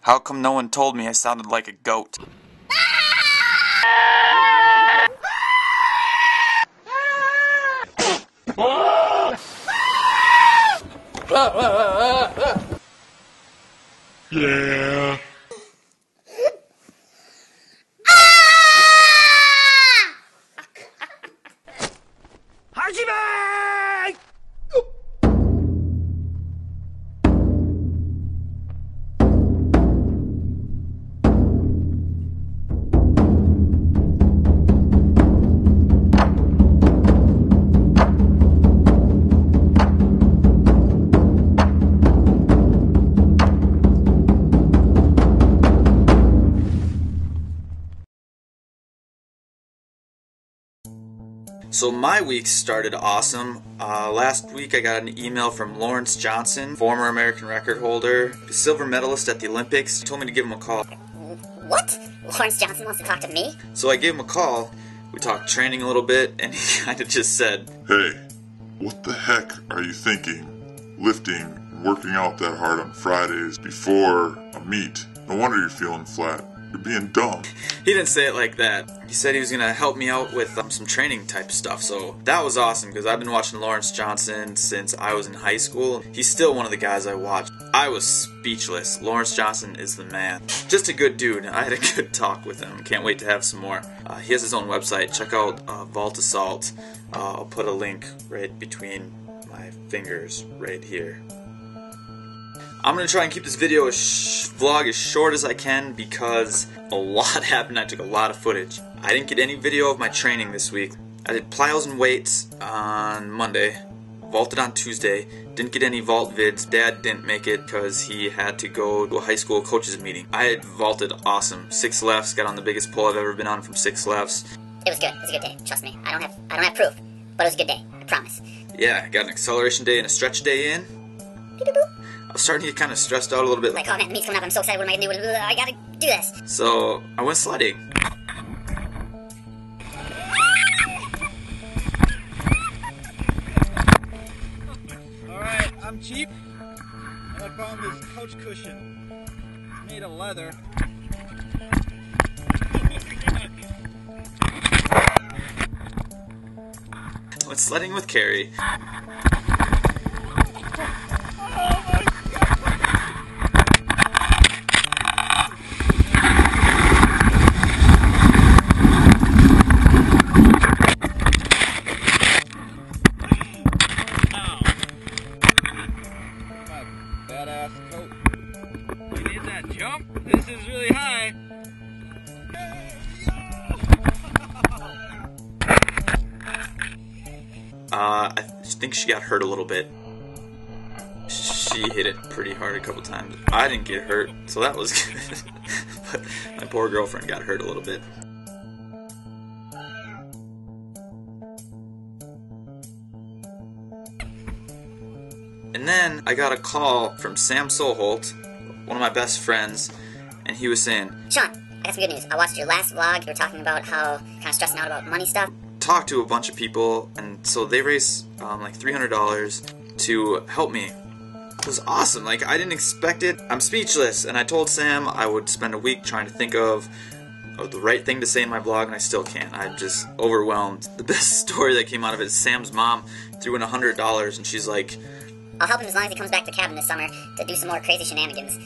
How come no one told me I sounded like a goat? Yeah. So my week started awesome. Last week I got an email from Lawrence Johnson, former American record holder, silver medalist at the Olympics. He told me to give him a call. What? Lawrence Johnson wants to talk to me? So I gave him a call. We talked training a little bit, and he kind of just said, Hey, what the heck are you thinking? Lifting, working out that hard on Fridays before a meet. No wonder you're feeling flat. You're being dumb. He didn't say it like that. He said he was going to help me out with some training type stuff. So that was awesome because I've been watching Lawrence Johnson since I was in high school. He's still one of the guys I watch. I was speechless. Lawrence Johnson is the man. Just a good dude. I had a good talk with him. Can't wait to have some more. He has his own website. Check out Vault Assault. I'll put a link right between my fingers right here. I'm going to try and keep this video vlog as short as I can because a lot happened. I took a lot of footage. I didn't get any video of my training this week. I did plyos and weights on Monday, vaulted on Tuesday, didn't get any vault vids. Dad didn't make it because he had to go to a high school coaches meeting. I had vaulted awesome. 6 lefts, got on the biggest pull I've ever been on from 6 lefts. It was good. It was a good day. Trust me. I don't have proof, but it was a good day. I promise. Yeah, got an acceleration day and a stretch day in. I was starting to get kind of stressed out a little bit. Like, oh man, the meet's coming up, I'm so excited, what am I gonna do? I gotta do this. So, I went sledding. Alright, I'm cheap, and I found this couch cushion. It's made of leather. I went sledding with Carrie. Badass coat. You need that jump? This is really high. I think she got hurt a little bit. She hit it pretty hard a couple times. I didn't get hurt, so that was good. But my poor girlfriend got hurt a little bit. And then I got a call from Sam Soholt, one of my best friends, and he was saying, Shawn, I got some good news. I watched your last vlog. You were talking about how kind of stressing out about money stuff. Talked to a bunch of people, and so they raised like $300 to help me. It was awesome. Like, I didn't expect it. I'm speechless, and I told Sam I would spend a week trying to think of the right thing to say in my vlog, and I still can't. I'm just overwhelmed. The best story that came out of it is Sam's mom threw in $100, and she's like, I'll help him as long as he comes back to the cabin this summer to do some more crazy shenanigans.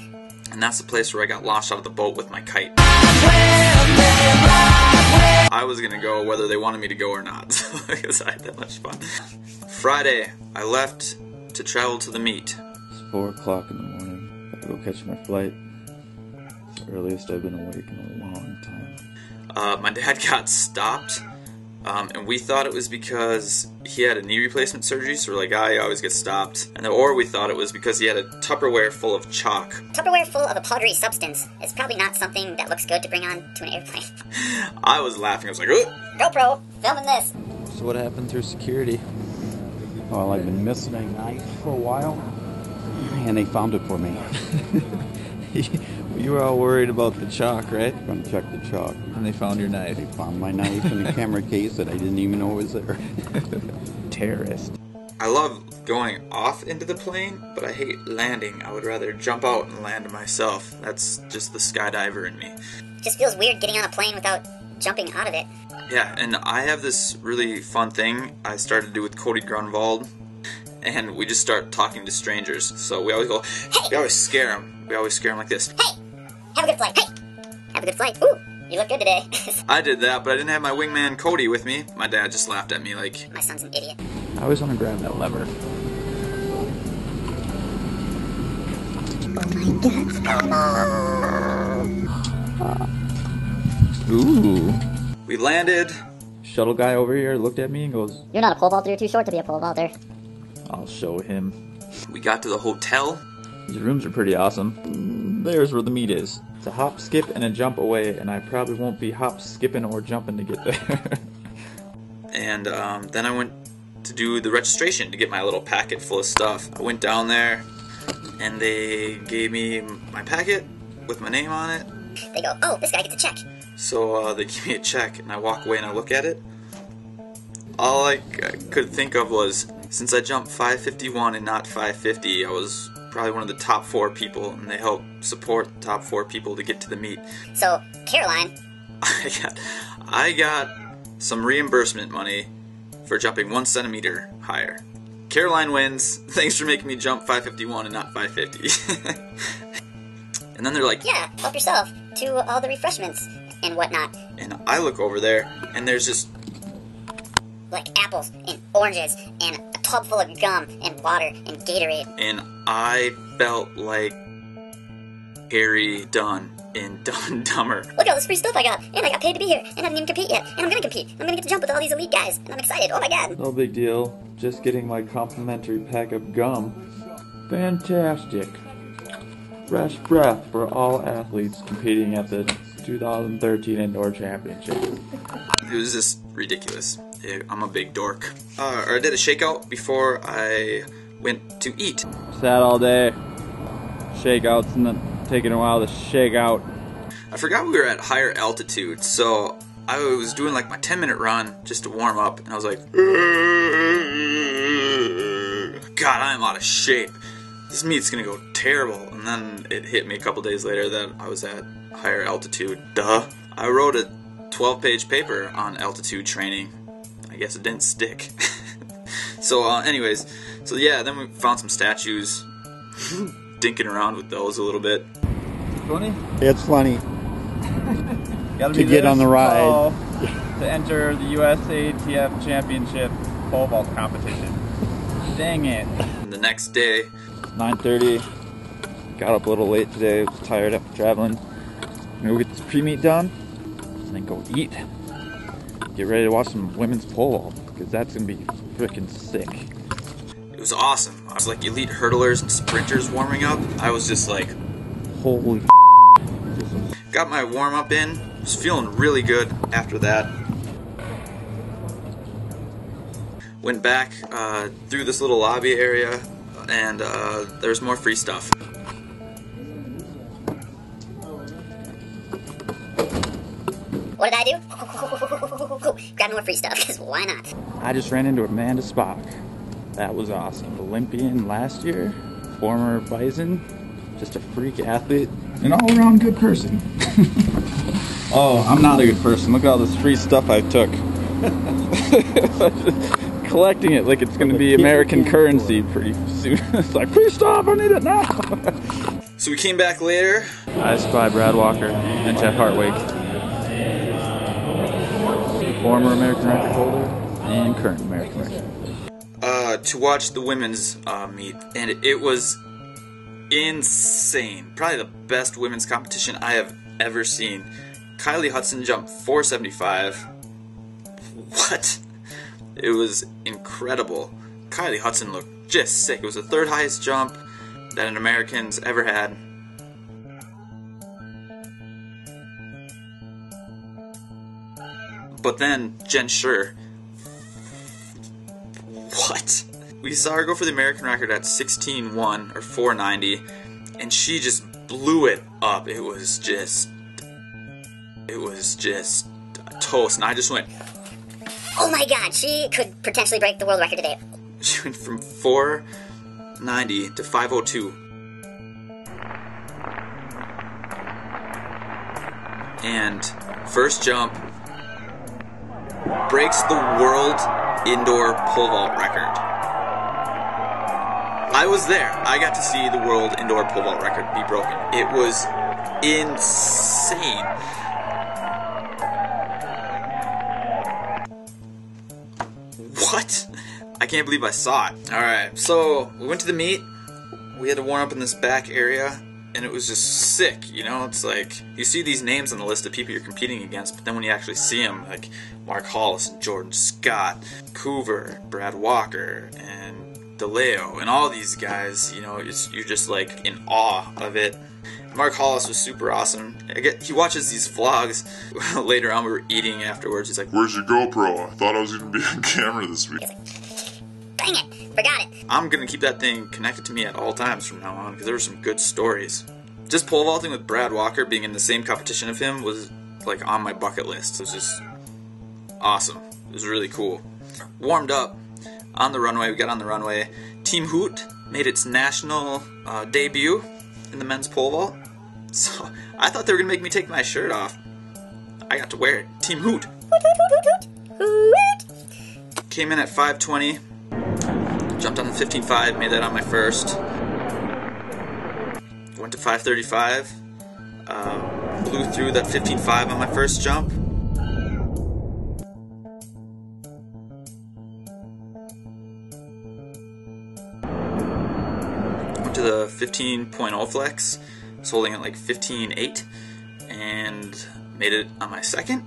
And that's the place where I got launched out of the boat with my kite. I was gonna go whether they wanted me to go or not, because I had that much fun. Friday, I left to travel to the meet. It's 4 o'clock in the morning. Gotta go catch my flight. It's the earliest I've been awake in a long time. My dad got stopped, and we thought it was because he had a knee replacement surgery, so we're like, he always gets stopped. Or we thought it was because he had a Tupperware full of chalk. Tupperware full of a powdery substance is probably not something that looks good to bring on to an airplane. I was laughing, I was like, "Ugh." GoPro, filming this. So what happened through security? Well, I've been missing a knife for a while, and they found it for me. You were all worried about the chalk, right? Going to check the chalk. And they found your knife. They found my knife in the camera case that I didn't even know was there. Terrorist. I love going off into the plane, but I hate landing. I would rather jump out and land myself. That's just the skydiver in me. Just feels weird getting on a plane without jumping out of it. Yeah, and I have this really fun thing I started to do with Cody Grunwald, and we just start talking to strangers. So we always go, hey! We always scare them. We always scare them like this. Hey! Have a good flight. Hey! Have a good flight. Ooh! You look good today. I did that, but I didn't have my wingman Cody with me. My dad just laughed at me like, my son's an idiot. I always want to grab that lever. Ooh. We landed. Shuttle guy over here looked at me and goes, You're not a pole vaulter, you're too short to be a pole vaulter. I'll show him. We got to the hotel. These rooms are pretty awesome. There's where the meat is. It's a hop, skip, and a jump away, and I probably won't be hop, skipping, or jumping to get there. And then I went to do the registration to get my little packet full of stuff. I went down there, and they gave me my packet with my name on it. They go, oh, this guy gets a check. So they give me a check, and I walk away and I look at it. All I could think of was, since I jumped 551 and not 550, I was probably one of the top 4 people, and they help support the top 4 people to get to the meet. So, Caroline, I got some reimbursement money for jumping 1 centimeter higher. Caroline wins. Thanks for making me jump 551 and not 550. And then they're like, yeah, help yourself to all the refreshments and whatnot. And I look over there, and there's just like apples and oranges and a tub full of gum and water and Gatorade. And I felt like Harry Dunn in Dumb and Dumber. Look at all this free stuff I got, and I got paid to be here, and I didn't even compete yet, and I'm gonna compete. I'm gonna get to jump with all these elite guys, and I'm excited. Oh my god! No big deal. Just getting my complimentary pack of gum. Fantastic. Fresh breath for all athletes competing at the 2013 Indoor Championship. It was just ridiculous. I'm a big dork. I did a shakeout before I went to eat. Sat all day. Shakeouts and then taking a while to shake out. I forgot we were at higher altitude, so I was doing like my 10-minute run just to warm up, and I was like, God, I'm out of shape. This meet's gonna go terrible. And then it hit me a couple days later that I was at higher altitude. Duh. I wrote a 12-page paper on altitude training. I guess it didn't stick. So anyways, so yeah, then we found some statues. Dinking around with those a little bit. Funny? It's funny Gotta to get on the ride. To enter the USATF Championship pole vault competition. Dang it. And the next day, 9:30. Got up a little late today. Was tired after traveling. We'll get this pre-meet done, and then go eat. Get ready to watch some women's pole vault, because that's gonna be freaking sick. it was awesome. I was like elite hurdlers and sprinters warming up. I was just like, Holy got my warm up in. Was feeling really good after that. Went back through this little lobby area, and there's more free stuff. What did I do? Grab more free stuff, because why not? I just ran into Amanda Spock. That was awesome. Olympian last year, former Bison, just a freak athlete, an all-around good person. Oh, I'm not a good person. Look at all this free stuff I took. Collecting it like it's going to be American currency pretty soon. It's like, free stuff, I need it now. So we came back later. I spy Brad Walker and Jeff Hartwig. Former American record holder and current American record. To watch the women's meet, and it was insane. Probably the best women's competition I have ever seen. Kylie Hudson jumped 475. What? It was incredible. Kylie Hudson looked just sick. It was the third highest jump that an American's ever had. But then Jen Schur. What? We saw her go for the American record at 16.1 or 490, and she just blew it up. It was just toast, and I just went, Oh my god, she could potentially break the world record today. She went from 490 to 502. And first jump breaks the world indoor pole vault record. I was there. I got to see the world indoor pole vault record be broken. It was insane. What? I can't believe I saw it. Alright, so we went to the meet. We had to warm up in this back area, and it was just sick, you know? It's like, you see these names on the list of people you're competing against, but then when you actually see them, like Mark Hollis and Jordan Scott, Coover, Brad Walker, and DeLeo, and all these guys, you know, you're just like in awe of it. Mark Hollis was super awesome. He watches these vlogs. Later on, we were eating afterwards. He's like, "Where's your GoPro? I thought I was going to be on camera this week." Dang it, forgot it. I'm going to keep that thing connected to me at all times from now on, because there were some good stories. Just pole vaulting with Brad Walker, being in the same competition of him, was like on my bucket list. It was just awesome. It was really cool. Warmed up on the runway. We got on the runway. Team Hoot made its national debut in the men's pole vault. So I thought they were going to make me take my shirt off. I got to wear it. Team Hoot. Came in at 520. Jumped on the 15.5. Made that on my first. Went to 535. Blew through that 15.5 on my first jump. To the 15.0 flex, was holding at like 15.8, and made it on my second.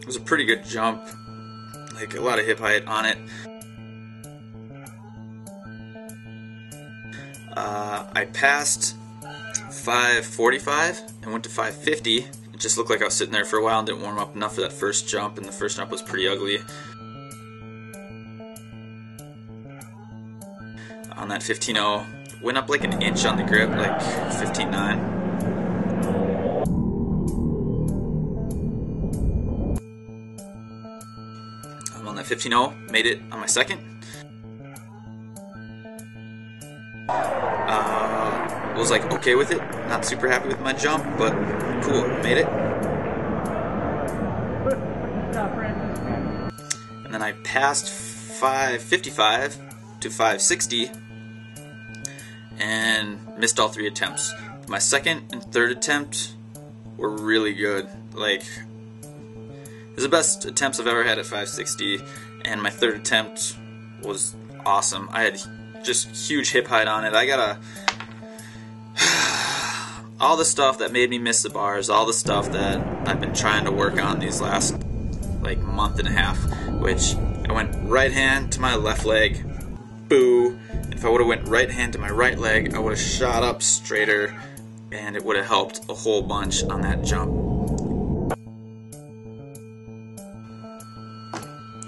It was a pretty good jump, like a lot of hip height on it. I passed 545 and went to 550. It just looked like I was sitting there for a while and didn't warm up enough for that first jump, and the first jump was pretty ugly. On that 15.0, went up like an inch on the grip, like 15.9. I'm on that 15.0, made it on my second. Was like okay with it, not super happy with my jump, but cool, made it. And then I passed 555 to 560 and missed all 3 attempts. My second and third attempt were really good. Like, it was the best attempts I've ever had at 560, and my third attempt was awesome. I had just huge hip height on it. I got all the stuff that made me miss the bars, all the stuff that I've been trying to work on these last like month and a half, which I went right hand to my left leg. Boo. If I would have went right hand to my right leg, I would have shot up straighter, and it would have helped a whole bunch on that jump.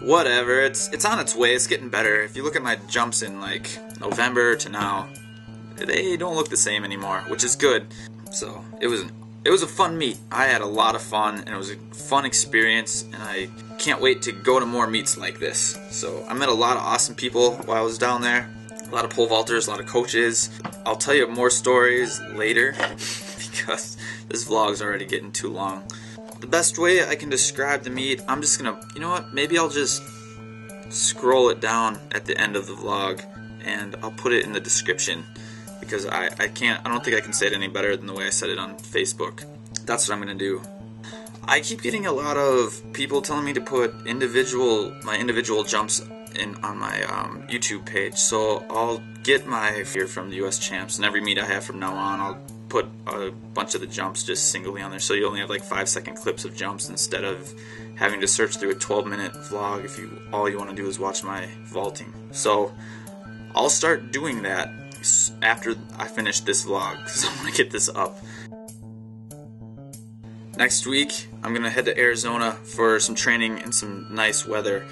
Whatever, it's on its way, it's getting better. If you look at my jumps in like November to now, they don't look the same anymore, which is good. So it was a fun meet. I had a lot of fun, and it was a fun experience, and I can't wait to go to more meets like this. So I met a lot of awesome people while I was down there. A lot of pole vaulters, a lot of coaches. I'll tell you more stories later because this vlog's already getting too long. The best way I can describe the meet, I'm just gonna, you know what, maybe I'll just scroll it down at the end of the vlog and I'll put it in the description, because I don't think I can say it any better than the way I said it on Facebook. That's what I'm gonna do. I keep getting a lot of people telling me to put my individual jumps in on my YouTube page, so I'll get my fear from the US champs, and every meet I have from now on I'll put a bunch of the jumps just singly on there, so you only have like 5-second clips of jumps instead of having to search through a 12-minute vlog if all you want to do is watch my vaulting. So I'll start doing that after I finish this vlog, because I want to get this up. Next week I'm gonna head to Arizona for some training and some nice weather,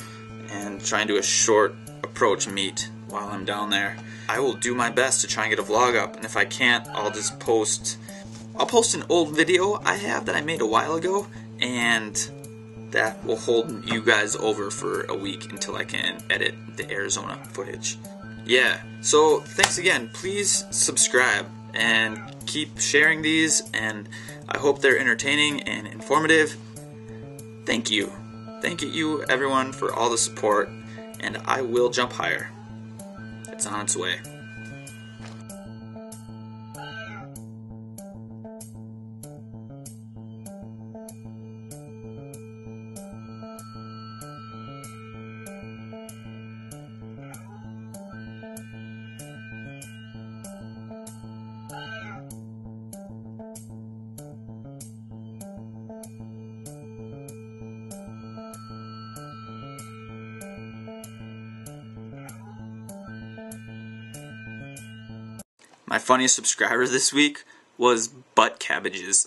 and try and do a short approach meet while I'm down there. I will do my best to try and get a vlog up, and if I can't, I'll post an old video I have that I made a while ago, and that will hold you guys over for a week until I can edit the Arizona footage. Yeah, so thanks again. Please subscribe and keep sharing these, and I hope they're entertaining and informative. Thank you. Thank you everyone for all the support, and I will jump higher. It's on its way. My funniest subscriber this week was Butt Cabbages.